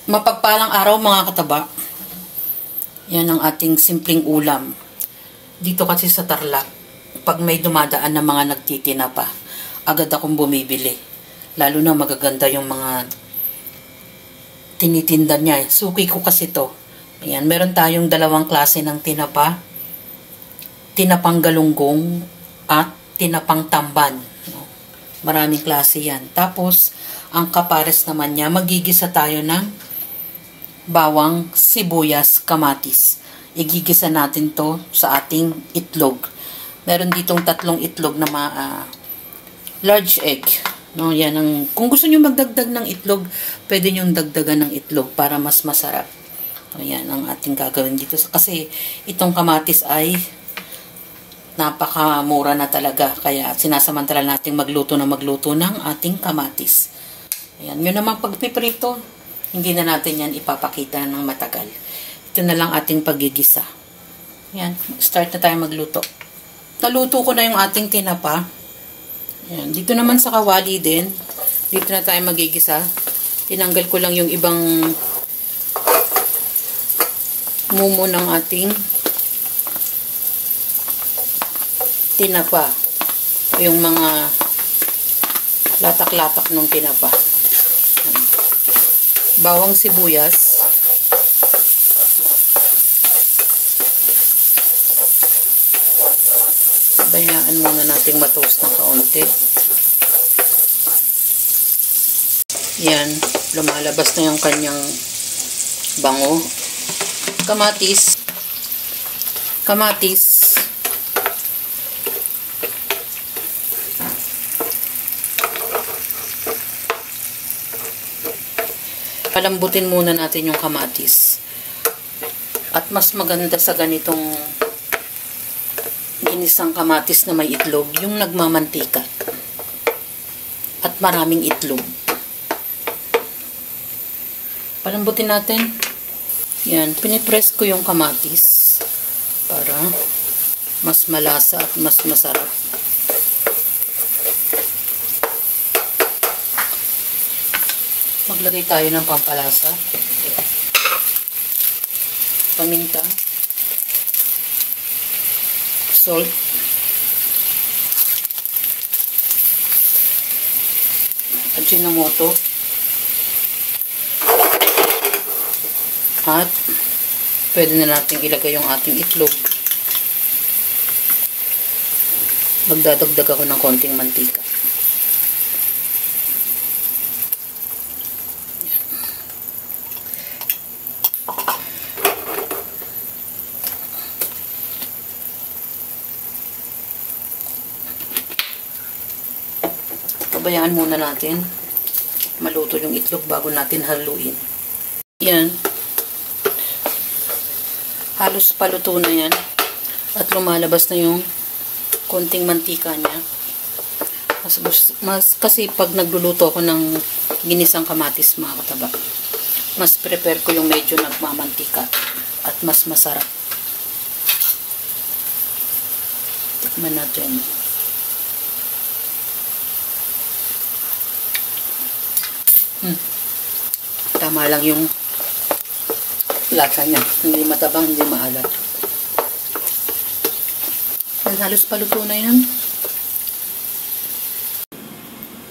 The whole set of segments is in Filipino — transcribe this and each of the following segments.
Mapagpalang araw mga kataba. Yan ang ating simpleng ulam. Dito kasi sa Tarlac, pag may dumadaan na mga nagtitinapa, agad akong bumibili. Lalo na magaganda yung mga tinitinda niya. Suki ko kasi to. Ayan, meron tayong dalawang klase ng tinapa. Tinapang galunggong at tinapang tamban. Maraming klase yan. Tapos, ang kapares naman niya, magigisa tayo ng bawang, sibuyas, kamatis. Igigisa natin to sa ating itlog. Meron ditong 3 itlog na large egg. No, yan ang, kung gusto niyo magdagdag ng itlog, pwede niyo dagdagan ng itlog para mas masarap. So, yan ang ating gagawin dito. Kasi itong kamatis ay napakamura na talaga. Kaya sinasamantala natin magluto ng ating kamatis. Ayan, yun naman pagpiprito. Hindi na natin yan ipapakita ng matagal. Ito na lang ating paggigisa. Yan, start na tayo magluto. Naluto ko na yung ating tinapa. Yan, dito naman sa kawali din. Dito na tayo magigisa. Tinanggal ko lang yung ibang mumo ng ating tinapa. Yung mga latak-latak ng tinapa. Bawang sibuyas. Bayaan muna nating matoast ng kaunti. Yan, lumalabas na yung kanyang bango. Kamatis. Palambutin muna natin yung kamatis. At mas maganda sa ganitong ginisang kamatis na may itlog, yung nagmamantika. At maraming itlog. Palambutin natin. Yan, pinipress ko yung kamatis para mas malasa at mas masarap. Maglagay tayo ng pampalasa. Paminta. Salt. Ajinomoto. At pwede na natin ilagay yung ating itlog. Magdadagdag ako ng konting mantika. Pabayaan muna natin maluto yung itlog bago natin haluin. Yan. Halos paluto na yan. At lumalabas na yung konting mantika niya. Kasi pag nagluluto ako ng ginisang kamatis, mga kataba, mas prepare ko yung medyo nagmamantika at mas masarap. Tikman natin. Tama lang yung lasa niya. Hindi matabang, hindi maalat. Halos paluto na yan.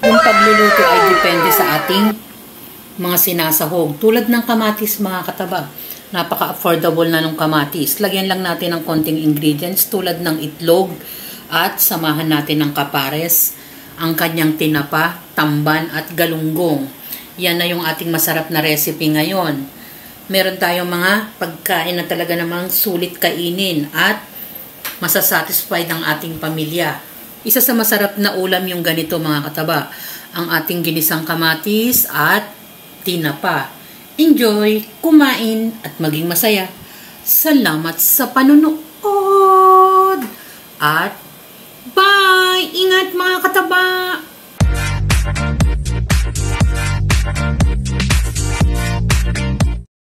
Yung pagluluto ay depende sa ating mga sinasahog. Tulad ng kamatis, mga kataba. Napaka-affordable na ng kamatis. Lagyan lang natin ng konting ingredients tulad ng itlog at samahan natin ng kapares, ang kanyang tinapa, tamban at galunggong. Yan na yung ating masarap na recipe ngayon. Meron tayong mga pagkain na talaga namang sulit kainin at masasatisfied ang ating pamilya. Isa sa masarap na ulam yung ganito, mga kataba. Ang ating ginisang kamatis at tinapa. Enjoy, kumain at maging masaya. Salamat sa panunood. At bye! Ingat mga kataba!